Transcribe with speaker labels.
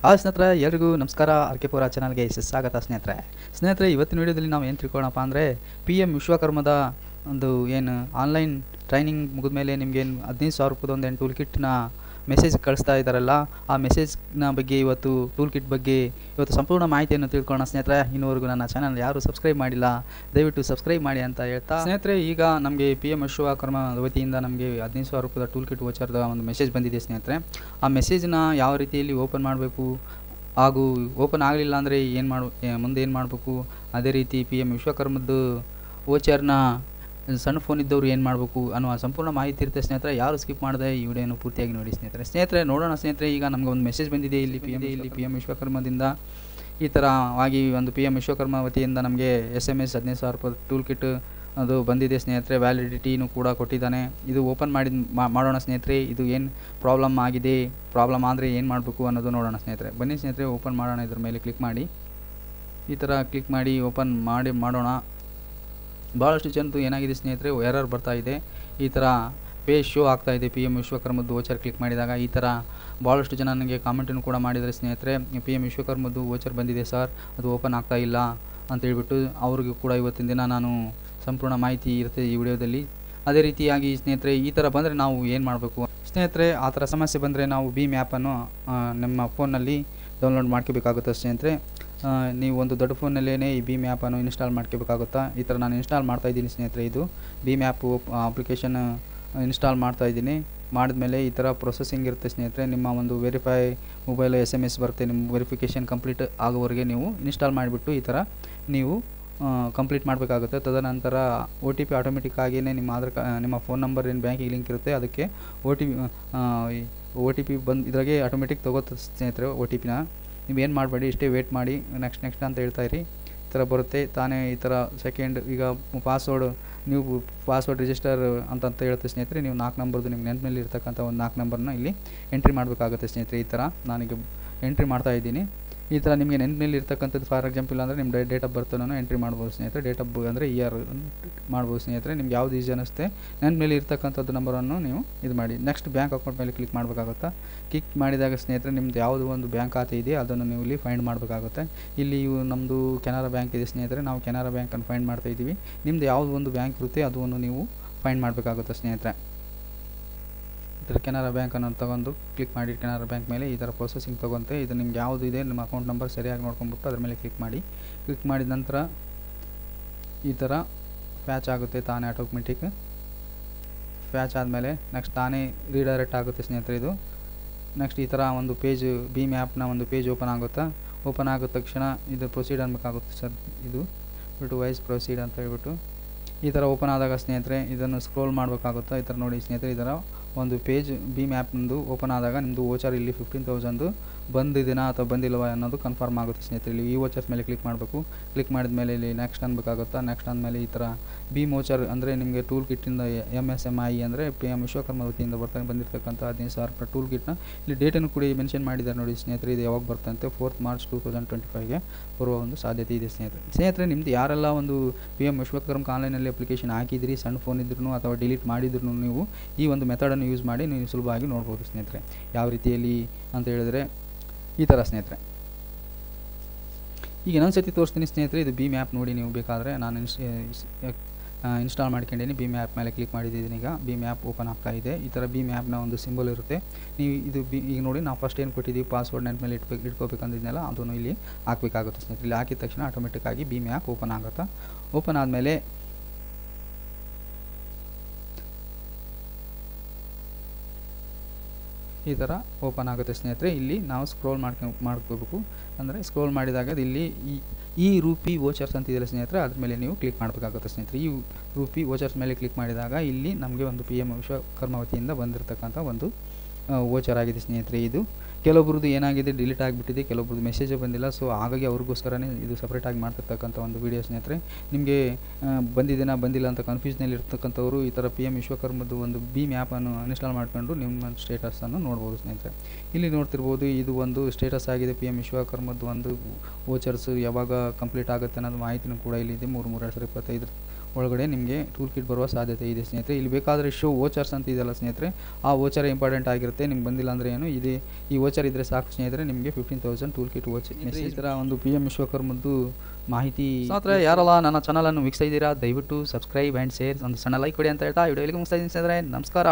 Speaker 1: ಸ್ನೇಹಿತರೆ ಎಲ್ರಿಗೂ ನಮಸ್ಕಾರ. ಆರ್ಕೆ ಪುರ ಚಾನಲ್ಗೆ ಸ್ವಾಗತ ಸ್ನೇಹಿತರೆ ಇವತ್ತಿನ ವಿಡಿಯೋದಲ್ಲಿ ನಾವು ಏನು ತಿಳ್ಕೊಳ್ಳೋಣಪ್ಪ ಅಂದರೆ PM ವಿಶ್ವಕರ್ಮದ ಒಂದು ಏನು ಆನ್ಲೈನ್ ಟ್ರೈನಿಂಗ್ ಮುಗಿದ ಮೇಲೆ ನಿಮಗೇನು 15,000 ರೂಪಾಯಿದು ಒಂದು ಟೂಲ್ ಕಿಟ್ನ ಮೆಸೇಜ್ ಕಳಿಸ್ತಾ ಇದ್ದಾರಲ್ಲ, ಆ ಮೆಸೇಜ್ನ ಬಗ್ಗೆ ಇವತ್ತು ಟೂಲ್ ಕಿಟ್ ಬಗ್ಗೆ ಇವತ್ತು ಸಂಪೂರ್ಣ ಮಾಹಿತಿಯನ್ನು ತಿಳ್ಕೊಳ್ಳೋಣ ಸ್ನೇಹಿತರೆ. ಇನ್ನೂವರೆಗೂ ನನ್ನ ಚಾನಲ್ ಯಾರು ಸಬ್ಸ್ಕ್ರೈಬ್ ಮಾಡಿಲ್ಲ, ದಯವಿಟ್ಟು ಸಬ್ಸ್ಕ್ರೈಬ್ ಮಾಡಿ ಅಂತ ಹೇಳ್ತಾ ಸ್ನೇಹಿತರೆ, ಈಗ ನಮಗೆ PM ವಿಶ್ವಕರ್ಮ ವತಿಯಿಂದ ನಮಗೆ 15,000 ರೂಪಾಯಿದ ಟೂಲ್ ಕಿಟ್ ವೋಚರ್ದ ಒಂದು ಮೆಸೇಜ್ ಬಂದಿದೆ ಸ್ನೇಹಿತರೆ. ಆ ಮೆಸೇಜ್ನ ಯಾವ ರೀತಿಯಲ್ಲಿ ಓಪನ್ ಮಾಡಬೇಕು ಹಾಗೂ ಓಪನ್ ಆಗಲಿಲ್ಲ ಅಂದರೆ ಮುಂದೆ ಏನು ಮಾಡಬೇಕು, ಅದೇ ರೀತಿ PM ವಿಶ್ವಕರ್ಮದ್ದು ವೋಚರ್ನ ಸಣ್ಣ ಫೋನ್ ಇದ್ದವರು ಏನು ಮಾಡಬೇಕು ಅನ್ನೋ ಸಂಪೂರ್ಣ ಮಾಹಿತಿ ಇರುತ್ತೆ ಸ್ನೇಹಿತರೆ. ಯಾರು ಸ್ಕಿಪ್ ಮಾಡದೆ ಈ ವಿಡಿಯೋನ ಪೂರ್ತಿಯಾಗಿ ನೋಡಿ ಸ್ನೇಹಿತರೆ. ನೋಡೋಣ ಸ್ನೇಹಿತರೆ, ಈಗ ನಮಗೆ ಒಂದು ಮೆಸೇಜ್ ಬಂದಿದೆ ಇಲ್ಲಿ PM ವಿಶ್ವಕರ್ಮದಿಂದ. ಈ ಥರವಾಗಿ ಒಂದು PM ವಿಶ್ವಕರ್ಮ ವತಿಯಿಂದ ನಮಗೆ SMS 15,000 ರೂಪಾಯಿ ಟೂಲ್ ಕಿಟ್ ಅದು ಬಂದಿದೆ ಸ್ನೇಹಿತರೆ. ವ್ಯಾಲಿಡಿಟಿನೂ ಕೂಡ ಕೊಟ್ಟಿದ್ದಾನೆ. ಇದು ಓಪನ್ ಮಾಡೋಣ ಸ್ನೇಹಿತರೆ. ಇದು ಏನು ಪ್ರಾಬ್ಲಮ್ ಆದರೆ ಏನು ಮಾಡಬೇಕು ಅನ್ನೋದು ನೋಡೋಣ ಸ್ನೇಹಿತರೆ. ಬನ್ನಿ ಸ್ನೇಹಿತರೆ, ಓಪನ್ ಮಾಡೋಣ. ಇದ್ರ ಮೇಲೆ ಕ್ಲಿಕ್ ಮಾಡಿ, ಈ ಥರ ಕ್ಲಿಕ್ ಮಾಡಿ ಓಪನ್ ಮಾಡೋಣ. ಭಾಳಷ್ಟು ಜನದ್ದು ಏನಾಗಿದೆ ಸ್ನೇಹಿತರೆ, ಎರರ್ ಬರ್ತಾ ಇದೆ. ಈ ಥರ ಪೇಜ್ ಶೋ ಆಗ್ತಾ ಇದೆ. PM ವಿಶ್ವಕರ್ಮದ್ದು ವೋಚರ್ ಕ್ಲಿಕ್ ಮಾಡಿದಾಗ ಈ ಥರ ಭಾಳಷ್ಟು ಜನ ನನಗೆ ಕಾಮೆಂಟನ್ನು ಕೂಡ ಮಾಡಿದರೆ ಸ್ನೇಹಿತರೆ, PM ವಿಶ್ವಕರ್ಮದ್ದು ವೋಚರ್ ಬಂದಿದೆ ಸರ್, ಅದು ಓಪನ್ ಆಗ್ತಾ ಇಲ್ಲ ಅಂತ ಹೇಳ್ಬಿಟ್ಟು. ಅವ್ರಿಗೂ ಕೂಡ ಇವತ್ತಿನ ದಿನ ನಾನು ಸಂಪೂರ್ಣ ಮಾಹಿತಿ ಇರುತ್ತೆ ಈ ವಿಡಿಯೋದಲ್ಲಿ. ಅದೇ ರೀತಿಯಾಗಿ ಸ್ನೇಹಿತರೆ, ಈ ಥರ ಬಂದರೆ ನಾವು ಏನು ಮಾಡಬೇಕು ಸ್ನೇಹಿತರೆ, ಆ ಥರ ಸಮಸ್ಯೆ ಬಂದರೆ ನಾವು ಭೀಮ್ ಆ್ಯಪನ್ನು ನಮ್ಮ ಫೋನ್ನಲ್ಲಿ ಡೌನ್ಲೋಡ್ ಮಾಡ್ಕೋಬೇಕಾಗುತ್ತೆ ಸ್ನೇಹಿತರೆ. ನೀವು ಒಂದು ದೊಡ್ಡ ಫೋನ್ನಲ್ಲೇ ಈ ಭೀಮ್ ಆ್ಯಪನ್ನು ಇನ್ಸ್ಟಾಲ್ ಮಾಡ್ಕೋಬೇಕಾಗುತ್ತಾ. ಈ ಥರ ನಾನು ಇನ್ಸ್ಟಾಲ್ ಮಾಡ್ತಾಯಿದ್ದೀನಿ ಸ್ನೇಹಿತರೆ. ಇದು ಭೀಮ್ ಆ್ಯಪ್ ಅಪ್ಲಿಕೇಶನ್ ಇನ್ಸ್ಟಾಲ್ ಮಾಡ್ತಾಯಿದ್ದೀನಿ. ಮಾಡಿದ್ಮೇಲೆ ಈ ಥರ ಪ್ರೊಸೆಸಿಂಗ್ ಇರುತ್ತೆ ಸ್ನೇಹಿತರೆ. ನಿಮ್ಮ ಒಂದು ವೆರಿಫೈ ಮೊಬೈಲ್ SMS ಬರುತ್ತೆ. ನಿಮ್ಮ ವೆರಿಫಿಕೇಷನ್ ಕಂಪ್ಲೀಟ್ ಆಗೋವರೆಗೆ ನೀವು ಇನ್ಸ್ಟಾಲ್ ಮಾಡಿಬಿಟ್ಟು ಈ ಥರ ನೀವು ಕಂಪ್ಲೀಟ್ ಮಾಡಬೇಕಾಗುತ್ತೆ. ತದನಂತರ OTP ಆಟೋಮೆಟಿಕ್ಕಾಗಿಯೇ ನಿಮ್ಮ ಫೋನ್ ನಂಬರ್ ಏನು ಬ್ಯಾಂಕಿಗೆ ಲಿಂಕ್ ಇರುತ್ತೆ ಅದಕ್ಕೆ OTP ಬಂದು ಇದ್ರಾಗೆ ಆಟೋಮೆಟಿಕ್ ತೊಗೋತದೆ ಸ್ನೇಹಿತರೆ. OTPನ ನೀವೇನು ಮಾಡಬೇಡಿ, ಇಷ್ಟೇ ವೇಟ್ ಮಾಡಿ, ನೆಕ್ಸ್ಟ್ ಅಂತ ಹೇಳ್ತಾಯಿರಿ. ಈ ಥರ ಬರುತ್ತೆ ತಾನೇ. ಈ ಥರ ಸೆಕೆಂಡ್ ಈಗ ನೀವು ಪಾಸ್ವರ್ಡ್ ರಿಜಿಸ್ಟರ್ ಅಂತ ಹೇಳುತ್ತೆ ಸ್ನೇಹಿತರೆ. ನೀವು 4 ನಂಬರ್ದು ನಿಮ್ಮ ನೆನಪಿನಲ್ಲಿ ಇರ್ತಕ್ಕಂಥ ಒಂದು 4 ನಂಬರ್ನ ಇಲ್ಲಿ ಎಂಟ್ರಿ ಮಾಡಬೇಕಾಗುತ್ತೆ ಸ್ನೇಹಿತರೆ. ಈ ಥರ ನಾನೀಗ ಎಂಟ್ರಿ ಮಾಡ್ತಾಯಿದ್ದೀನಿ. ಈ ಥರ ನಿಮಗೆ ನೆನಪಿನಲ್ಲಿ ಇರ್ತಕ್ಕಂಥದ್ದು ಫಾರ್ ಎಕ್ಸಾಂಪಲ್ ಅಂದರೆ ನಿಮ್ಮ ಡೇಟ್ ಆಫ್ ಬರ್ತನ್ನು ಎಂಟ್ರಿ ಮಾಡ್ಬೋದು ಸ್ನೇಹಿತರೆ. ಡೇಟ್ ಆಫ್ ಅಂದರೆ ಇಯರ್ ಮಾಡ್ಬೋದು ಸ್ನೇಹಿತರೆ. ನಿಮ್ಗೆ ಯಾವುದು ಈಸಿ ಅನ್ನಿಸುತ್ತೆ ನೆನಪಿನಲ್ಲಿ ಇರ್ತಕ್ಕಂಥದ್ದು ನಂಬರನ್ನು ನೀವು ಇದು ಮಾಡಿ. ನೆಕ್ಸ್ಟ್ ಬ್ಯಾಂಕ್ ಅಕೌಂಟ್ ಮೇಲೆ ಕ್ಲಿಕ್ ಮಾಡಬೇಕಾಗುತ್ತೆ. ಕ್ಲಿಕ್ ಮಾಡಿದಾಗ ಸ್ನೇಹಿತರೆ, ನಿಮ್ದು ಯಾವುದು ಒಂದು ಬ್ಯಾಂಕ್ ಖಾತೆ ಇದೆ ಅದನ್ನು ನೀವು ಇಲ್ಲಿ ಫೈಂಡ್ ಮಾಡಬೇಕಾಗುತ್ತೆ. ಇಲ್ಲಿ ನಮ್ಮದು ಕೆನರಾ ಬ್ಯಾಂಕ್ ಇದೆ ಸ್ನೇಹಿತರೆ. ನಾವು ಕೆನರಾ ಬ್ಯಾಂಕನ್ನು ಫೈಂಡ್ ಮಾಡ್ತಾಯಿದ್ದೀವಿ. ನಿಮ್ಮದು ಯಾವುದು ಒಂದು ಬ್ಯಾಂಕ್ ಇರುತ್ತೆ ಅದನ್ನು ನೀವು ಫೈಂಡ್ ಮಾಡಬೇಕಾಗುತ್ತೆ ಸ್ನೇಹಿತರೆ. ಕೆನರಾ ಬ್ಯಾಂಕನ್ನು ತಗೊಂಡು ಕ್ಲಿಕ್ ಮಾಡಿ ಕೆನರಾ ಬ್ಯಾಂಕ್ ಮೇಲೆ ಈ ಥರ ಪ್ರೊಸೆಸಿಂಗ್ ತೊಗೊಂತೆ. ಇದು ನಿಮ್ಗೆ ಯಾವುದು ಇದೆ ನಿಮ್ಮ ಅಕೌಂಟ್ ನಂಬರ್ ಸರಿಯಾಗಿ ನೋಡ್ಕೊಂಡ್ಬಿಟ್ಟು ಅದ್ರ ಮೇಲೆ ಕ್ಲಿಕ್ ಮಾಡಿ. ಕ್ಲಿಕ್ ಮಾಡಿದ ನಂತರ ಈ ಥರ ಫ್ಯಾಚ್ ಆಗುತ್ತೆ ತಾನೇ, ಆಟೋಮೆಟಿಕ್ ಫ್ಯಾಚ್ ಆದಮೇಲೆ ನೆಕ್ಸ್ಟ್ ತಾನೇ ರೀಡೈರೆಕ್ಟ್ ಆಗುತ್ತೆ ಸ್ನೇಹಿತರೆ. ಇದು ನೆಕ್ಸ್ಟ್ ಈ ಥರ ಒಂದು ಪೇಜ್ ಭೀಮ್ ಆ್ಯಪ್ನ ಒಂದು ಪೇಜ್ ಓಪನ್ ಆಗುತ್ತಾ. ಓಪನ್ ಆಗಿದ ತಕ್ಷಣ ಇದು ಪ್ರೊಸೀಡ್ ಅನ್ಬೇಕಾಗುತ್ತೆ ಸರ್. ಇದು ವೈಸ್ ಪ್ರೊಸೀಡ್ ಅಂತ ಹೇಳ್ಬಿಟ್ಟು ಈ ಥರ ಓಪನ್ ಆದಾಗ ಸ್ನೇಹಿತರೆ ಇದನ್ನು ಸ್ಕ್ರೋಲ್ ಮಾಡಬೇಕಾಗುತ್ತೆ. ಈ ಥರ ನೋಡಿ ಸ್ನೇಹಿತರೆ, ಈ ಥರ ಒಂದು ಪೇಜ್ ಭೀಮ್ ಆ್ಯಪ್ನದು ಓಪನ್ ಆದಾಗ ನಿಮ್ಮದು ವೋಚರ್ ಇಲ್ಲಿ 15,000 ಬಂದಿದೆನಾ ಅಥವಾ ಬಂದಿಲ್ಲವಾ ಅನ್ನೋದು ಕನ್ಫರ್ಮ್ ಆಗುತ್ತೆ ಸ್ನೇಹಿತರೆ. ಇಲ್ಲಿ ಈ ವೋಚರ್ಸ್ ಮೇಲೆ ಕ್ಲಿಕ್ ಮಾಡಬೇಕು. ಕ್ಲಿಕ್ ಮಾಡಿದ ಮೇಲೆ ಇಲ್ಲಿ ನೆಕ್ಸ್ಟ್ ಅನ್ಬೇಕಾಗುತ್ತಾ. ನೆಕ್ಸ್ಟ್ ಅಂದಮೇಲೆ ಈ ಥರ ಭೀಮ್ ವೋಚರ್ ಅಂದರೆ ನಿಮಗೆ ಟೂಲ್ ಕಿಟ್ಟಿಂದ MSMI ಅಂದರೆ PM ವಿಶ್ವಕರ್ಮ ವತಿಯಿಂದ ಬಂದಿರತಕ್ಕಂಥ 15,000 ರೂಪಾಯಿ ಟೂಲ್ ಕಿಟ್ನ ಇಲ್ಲಿ ಡೇಟನ್ನು ಕೂಡ ಮೆನ್ಷನ್ ಮಾಡಿದ್ದಾರೆ ನೋಡಿ ಸ್ನೇಹಿತರೆ. ಇದು ಯಾವಾಗ ಬರ್ತಂತೆ 4th ಮಾರ್ಚ್ 2025ಗೆ ಬರುವ ಒಂದು ಸಾಧ್ಯತೆ ಇದೆ ಸ್ನೇಹಿತರೆ. ನಿಮ್ಮದು ಯಾರೆಲ್ಲ ಒಂದು PM ವಿಶ್ವಕರ್ಮ ಆನ್ಲೈನಲ್ಲಿ ಅಪ್ಲಿಕೇಶನ್ ಹಾಕಿದ್ರಿ, ಸಣ್ಣ ಫೋನ್ ಇದ್ರೂ ಅಥವಾ ಡಿಲೀಟ್ ಮಾಡಿದ್ರು ನೀವು ಈ ಒಂದು ಮೆಥಡನ್ನು ಯೂಸ್ ಮಾಡಿ ನೀವು ಸುಲಭವಾಗಿ ನೋಡ್ಬೋದು ಸ್ನೇಹಿತರೆ. ಯಾವ ರೀತಿಯಲ್ಲಿ ಅಂತ ಹೇಳಿದ್ರೆ ಈ ಥರ ಸ್ನೇಹಿತರೆ. ಈಗ ಇನ್ನೊಂದು ಸತಿ ತೋರಿಸ್ತೀನಿ ಸ್ನೇಹಿತರೆ. ಇದು ಭೀಮ್ ಆ್ಯಪ್ ನೋಡಿ ನೀವು ಬೇಕಾದರೆ. ನಾನು ಇನ್ಸ್ಟಾಲ್ ಮಾಡ್ಕೊಂಡಿದ್ದೀನಿ. ಭೀಮ್ ಆ್ಯಪ್ ಮೇಲೆ ಕ್ಲಿಕ್ ಮಾಡಿದ್ದೀನಿ. ಈಗ ಭೀಮ್ ಆ್ಯಪ್ ಓಪನ್ ಆಗ್ತಾ ಇದೆ. ಈ ಥರ ಭೀಮ್ ಆ್ಯಪ್ನ ಒಂದು ಸಿಂಬಲ್ ಇರುತ್ತೆ. ನೀವು ಇದು ಈಗ ನೋಡಿ ನಾವು ಫಸ್ಟ್ ಏನು ಕೊಟ್ಟಿದ್ದೀವಿ ಪಾಸ್ವರ್ಡ್ ನೆಟ್ ಮೇಲೆ ಇಟ್ಕೋಬೇಕಂದಿದ್ನೆಲ್ಲ ಅದನ್ನು ಇಲ್ಲಿ ಹಾಕಬೇಕಾಗುತ್ತೆ ಸ್ನೇಹಿತರೆ. ಇಲ್ಲಿ ಹಾಕಿದ ತಕ್ಷಣ ಆಟೋಮೆಟಿಕ್ಕಾಗಿ ಭೀಮ್ ಆ್ಯಪ್ ಓಪನ್ ಆಗುತ್ತೆ. ಓಪನ್ ಆದಮೇಲೆ ಈ ಥರ ಓಪನ್ ಆಗುತ್ತೆ ಸ್ನೇಹಿತರೆ. ಇಲ್ಲಿ ನಾವು ಸ್ಕ್ರೋಲ್ ಮಾಡ್ಕೋಬೇಕು. ಅಂದರೆ ಸ್ಕ್ರೋಲ್ ಮಾಡಿದಾಗ ಇಲ್ಲಿ ಈ ರೂಪಿ ವೋಚರ್ಸ್ ಅಂತಿದೆಯಲ್ಲ ಸ್ನೇಹಿತರೆ, ಅದ್ರ ಮೇಲೆ ನೀವು ಕ್ಲಿಕ್ ಮಾಡಬೇಕಾಗುತ್ತೆ ಸ್ನೇಹಿತರೆ. ಈ ರೂಪಿ ವೋಚರ್ಸ್ ಮೇಲೆ ಕ್ಲಿಕ್ ಮಾಡಿದಾಗ ಇಲ್ಲಿ ನಮಗೆ ಒಂದು PM ವಿಶ್ವಕರ್ಮ ವತಿಯಿಂದ ಬಂದಿರತಕ್ಕಂಥ ಒಂದು ವೋಚರ್ ಆಗಿದೆ ಸ್ನೇಹಿತರೆ. ಇದು ಕೆಲವೊಬ್ರದ್ದು ಏನಾಗಿದೆ ಡಿಲೀಟ್ ಆಗಿಬಿಟ್ಟಿದೆ, ಕೆಲವೊಬ್ರದ್ದು ಮೆಸೇಜೇ ಬಂದಿಲ್ಲ. ಸೊ ಹಾಗಾಗಿ ಅವ್ರಿಗೋಸ್ಕರನೇ ಇದು ಸಪ್ರೇಟಾಗಿ ಮಾಡ್ತಿರ್ತಕ್ಕಂಥ ಒಂದು ವೀಡಿಯೋ ಸ್ನೇಹಿತರೆ. ನಿಮಗೆ ಬಂದಿಲ್ಲ ಅಂತ ಕನ್ಫ್ಯೂಸ್ನಲ್ಲಿ ಇರ್ತಕ್ಕಂಥವ್ರು ಈ ಥರ PM ವಿಶ್ವಕರ್ಮದ್ದು ಒಂದು ಭೀಮ್ ಆ್ಯಪನ್ನು ಇನ್ಸ್ಟಾಲ್ ಮಾಡ್ಕೊಂಡು ನಿಮ್ಮ ಸ್ಟೇಟಸನ್ನು ನೋಡ್ಬೋದು ಸ್ನೇಹಿತರೆ. ಇಲ್ಲಿ ನೋಡ್ತಿರ್ಬೋದು, ಇದು ಒಂದು ಸ್ಟೇಟಸ್ ಆಗಿದೆ PM ವಿಶ್ವಕರ್ಮದ್ದು ಒಂದು ವೋಚರ್ಸ್ ಯಾವಾಗ ಕಂಪ್ಲೀಟ್ ಆಗುತ್ತೆ ಅನ್ನೋದು ಮಾಹಿತಿನೂ ಕೂಡ ಇಲ್ಲಿದೆ. 3/3/2025 ಒಳಗಡೆ ನಿಮಗೆ ಟೂಲ್ ಕಿಟ್ ಬರುವ ಸಾಧ್ಯತೆ ಇದೆ ಸ್ನೇಹಿತರೆ. ಇಲ್ಲಿ ಬೇಕಾದರೆ ಶೋ ವೋಚರ್ಸ್ ಅಂತ ಇದೆಯಲ್ಲ ಸ್ನೇಹಿತರೆ, ಆ ವೋಚರ್ ಇಂಪಾರ್ಟೆಂಟ್ ಆಗಿರುತ್ತೆ. ನಿಮ್ಗೆ ಬಂದಿಲ್ಲ ಅಂದರೆ ಏನು ಇದೆ, ಈ ವೋಚರ್ ಇದ್ದರೆ ಸಾಕು ಸ್ನೇಹಿತರೆ, ನಿಮಗೆ 15,000 ಟೂಲ್ ಕಿಟ್ ವೋಚರ್ ಈ ಥರ ಒಂದು PM ವಿಶ್ವಕರ್ಮದ್ದು ಮಾಹಿತಿ. ಸ್ನೇಹಿತರೆ ಯಾರಲ್ಲ ನನ್ನ ಚಾನಲನ್ನು ವೀಕ್ಷಿಸ್ತಾ ಇದ್ದೀರಾ, ದಯವಿಟ್ಟು ಸಬ್ಸ್ಕ್ರೈಬ್ ಆ್ಯಂಡ್ ಶೇರ್, ಒಂದು ಸಣ್ಣ ಲೈಕ್ ಕೊಡಿ ಅಂತ ಹೇಳ್ತಾ ವಿಡಿಯೋ ಮುಗಿಸ್ತಾ ಇದ್ದೀನಿ ಸ್ನೇಹಿತರೆ. ನಮಸ್ಕಾರ.